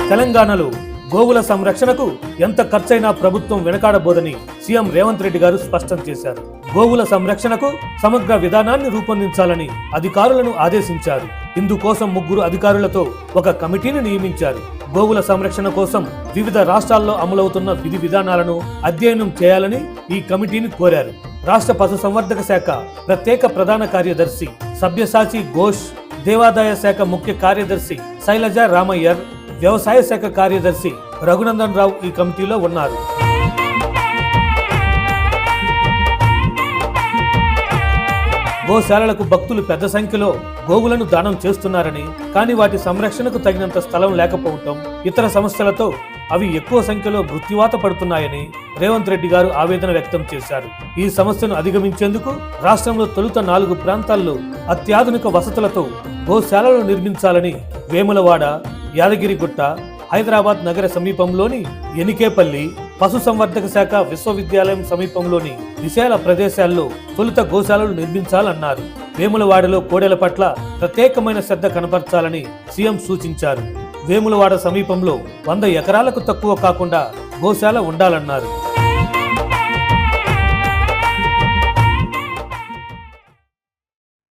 తెలంగాణలో గోవుల సంరక్షణకు ఎంత ఖర్చైనా ప్రభుత్వం వెనకాడబోదని సీఎం రేవంత్ రెడ్డి గారు స్పష్టం చేశారు. గోవుల సంరక్షణకు సమగ్ర విధానాన్ని రూపొందించాలని అధికారులను ఆదేశించారు. ఇందుకోసం 3 అధికారులతో ఒక కమిటీని నియమించారు. గోవుల సంరక్షణ కోసం వివిధ రాష్ట్రాల్లో అమలవుతున్న విధి విధానాలను అధ్యయనం చేయాలని ఈ కమిటీని కోరారు. రాష్ట్ర పశుసంవర్ధక శాఖ ప్రత్యేక ప్రధాన కార్యదర్శి సభ్యసాచి ఘోష్, దేవాదాయ శాఖ ముఖ్య కార్యదర్శి శైలజ రామయ్యర్, వ్యవసాయ శాఖ కార్యదర్శి రఘునందన్ రావు ఈ కమిటీలో ఉన్నారు. గోశాలలకు భక్తులు పెద్ద సంఖ్యలో గోవులను దానం చేస్తున్నారని, కానీ వాటి సంరక్షణకు తగినంత స్థలం లేకపోవటం, ఇతర సమస్యలతో అవి ఎక్కువ సంఖ్యలో మృత్యువాత పడుతున్నాయని రేవంత్ రెడ్డి గారు ఆవేదన వ్యక్తం చేశారు. ఈ సమస్యను అధిగమించేందుకు రాష్ట్రంలో తొలుత 4 ప్రాంతాల్లో అత్యాధునిక వసతులతో గోశాలలు నిర్మించాలని వేములవాడ, యాదగిరిగుట్ట, హైదరాబాద్ నగర సమీపంలోని ఎనికేపల్లి, పశుసంవర్ధక శాఖ విశ్వవిద్యాలయం సమీపంలోని విశాల ప్రదేశాల్లో తొలుత గోశాలలు నిర్మించాలన్నారు. వేములవాడలో కోడెల పట్ల ప్రత్యేకమైన శ్రద్ధ కనపరచాలని సీఎం సూచించారు. వేములవాడ సమీపంలో 100 ఎకరాలకు తక్కువ కాకుండా గోశాల ఉండాలన్నారు.